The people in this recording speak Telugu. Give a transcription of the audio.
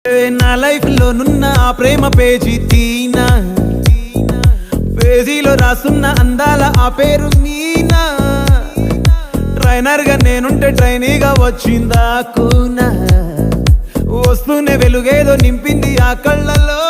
నా లైఫ్ లో నున్న ఆ ప్రేమ పేజీ తీనా, పేజీలో రాసున్న అందాల ఆ పేరు మీనా. ట్రైనర్ గా నేనుంటే ట్రైనీగా వచ్చిందా కూనా, వస్తూనే వెలుగేదో నింపింది ఆ కళ్ళలో.